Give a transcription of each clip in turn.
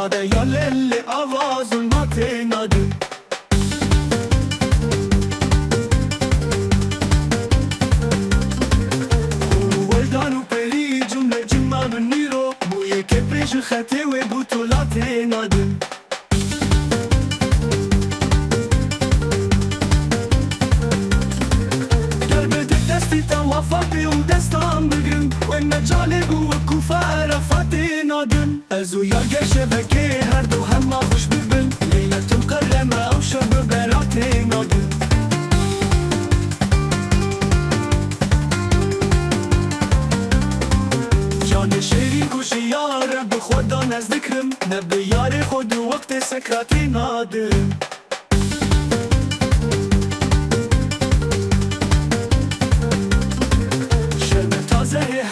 ماده یا لیل آواز ظلمات نادم ولدان و پری جمله جمع من نیرو بوی که پریش خطه و بطولات نادم وفاقي ودستان بقرم وانا جالب وكوفة عرفات نادم ازو يرقى شبكي هردو هما خوش ببن ليلة مكرمة او شرب برات نادم جان شیرین کوشی یار به خدا نزدیکم نبه یار خود وقت سکراتی نادم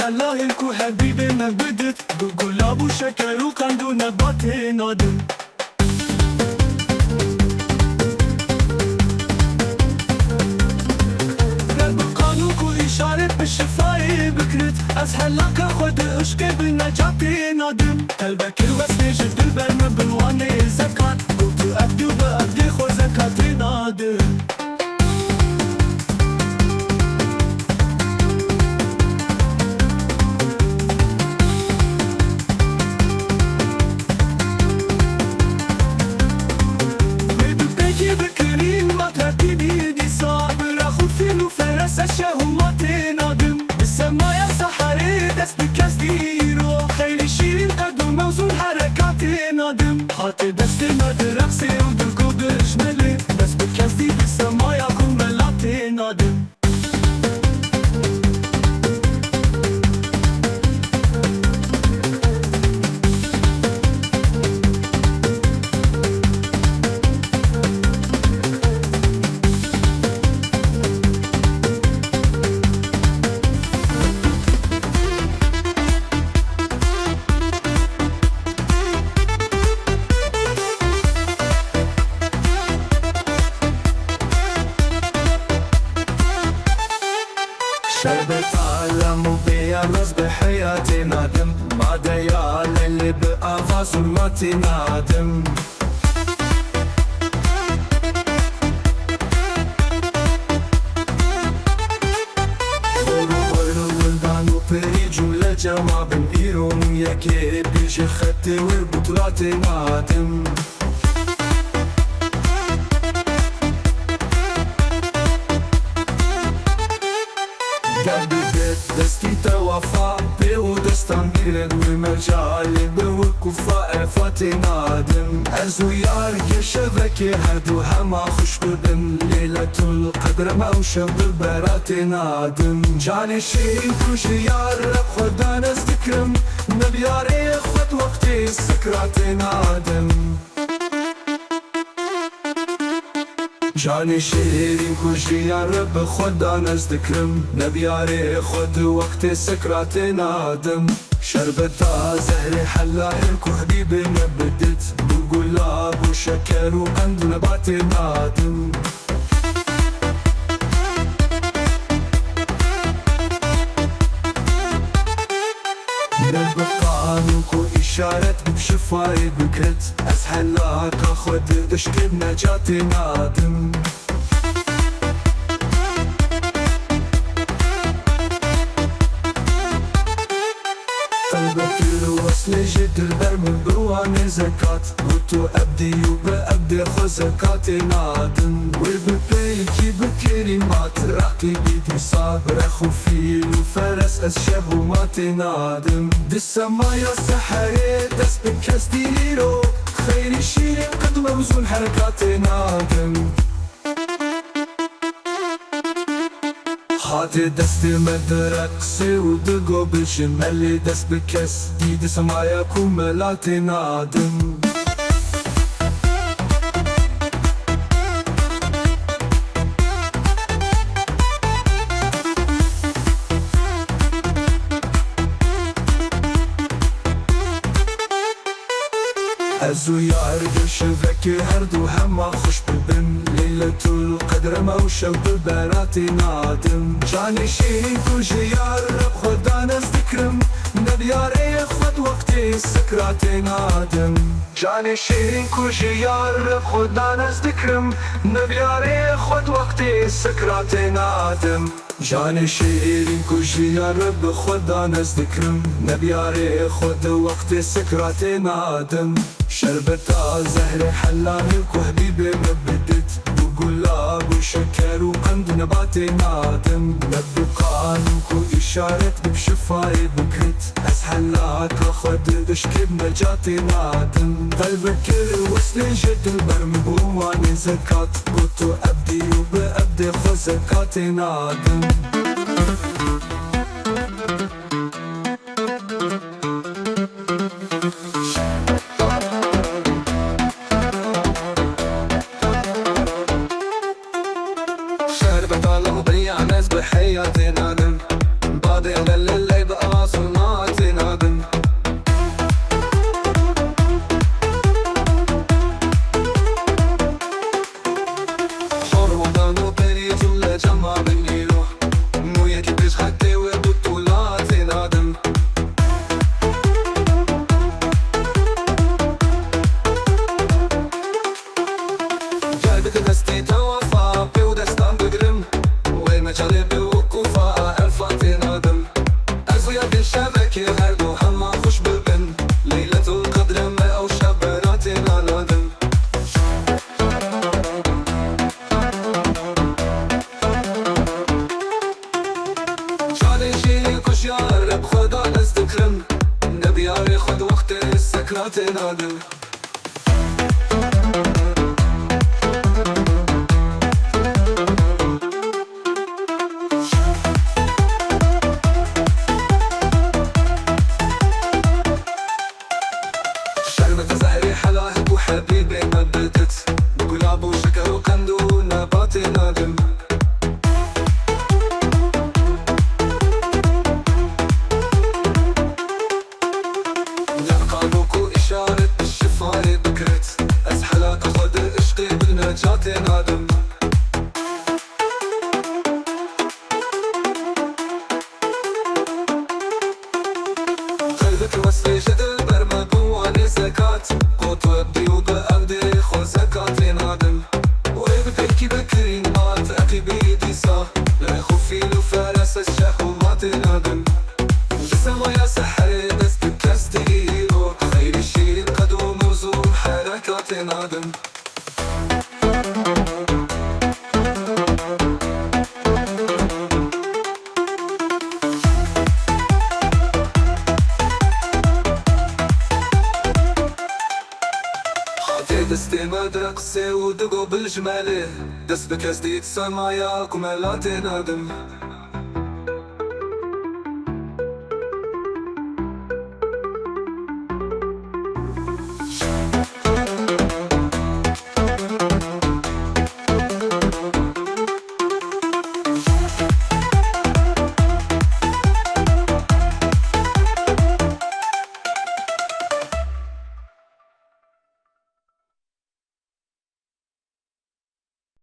هلاهل کو حبیب من بدت گلاب و شکر و قند و نبات نادم رب قانون کو اشارت به شفای بکرت از هلاک خود عشق به نجات نادم تلبکر وصل جدل برم بنوانه زکات گفتو عبدو به عبد خود زکات نادم شهوات نادم بالسمايا سحري دست بكاس ديرو خيلي شيرين قدوم موزون حركات نادم حاطي دست نادر رقصي ودلقو بشملي دست بكاس دي بالسمايا كملات نادم شربت عالم وبيرز بحياتي نادم ما ديال اللي بقى ظلماتي نادم ولدان وبري جملة جمع بنقيرهم ياكي بيجي خدي والبطولاتي نادم قلبي بيت دستي توفى بي ودستان بيرد والمجالي بوكوفا فاتي نادم ازو يارك شبكي هردو هما خوش بدن ليلة القدر موشب بالبراتي نادم جاني شيرين كوشي يار رب خدا نستكرم نبياري خد وقتي سكراتي نادم جاني شیرین کوشی رب خدا نزدکرم نبیاره خود وقت سکرات نادم شربتا زهر حلاهل کو حبیب نبدت بگلاب و شکر و قند نبات نادم قانونكو إشارت بشفاي بكت أسهلاك أخد دشك بنجاتي نادم قلبك الوصل جد البرم برواني زكات قلتو أبدي وبأبدي خو زكاتي نادم والببيكي بكري ما ترقي بيدي صابر أخو فيل وفرس أسشبه ما تنادم بالسمايا سحري دست بكاس ديرو خيري شيرين قد موزون حركات نادم حاطي دست مدرقسي ودقو بالشمالي دست بكاس دي سمايا كملات نادم ازو يارد شبكي هردو هما خوش ببن ليلة القدر موشة بالبرات نادم جاني شيرين كوشي يا رب خدا نزدكرم نبياري خود وقتی سکرات نادم جان شیرین کجی یار خدا نزدیکم نبیاره خود وقتی سکرات نادم جان شیرین کجی یار به خدا نزدیکم نبیاره خود وقتی سکرات نادم شربتا زهر حلامی کو حبیبی مبدت بگلاب و شکر و قند نبات نادم نبقان کو اشارت بشفای بکت از حلاک خود اشکب نجات نادم قلبك وصل جد البرمبوان زكاة قلت أبدي وبأبدي خو زكاة نادم شربت الله ضيع ناس بحياتي نادم بعدي على اللي بقى صناعتي نادم جمع مني روح مو يكي بيش حتى وبطولاتي نادم جايبك دستي توفى بودستان بقرم والمجالي بوقوفة ألفاتي نادم أزويا بالشبكة هردو هما خوش ببن ليلة القدر ما أو شبراتي نادم يا رب خدا نستكرم نبياري خد وقت السكرات نادم شربت زهري حلاهب وحبيبي مبدت بقلاب وشكر وقند ونبات نادم إشارة بالشفاية بكرت أزحلك أخد عشقي بالنجاة نادم قلبك وصلي جد البرمبوان زكاة قوت وابدي وبأبدي خو زكاة نادم وابديكي بكرين ما تأقي بيدي صح لا خوفي له فرس الشهوات نادم جسم يا سحري دستك كستي خير الشيء قدوم وزور حركات نادم حاطي دستي مدرقسي ودقو بالجمالي دست بكستي تسمع يا كمالات نادم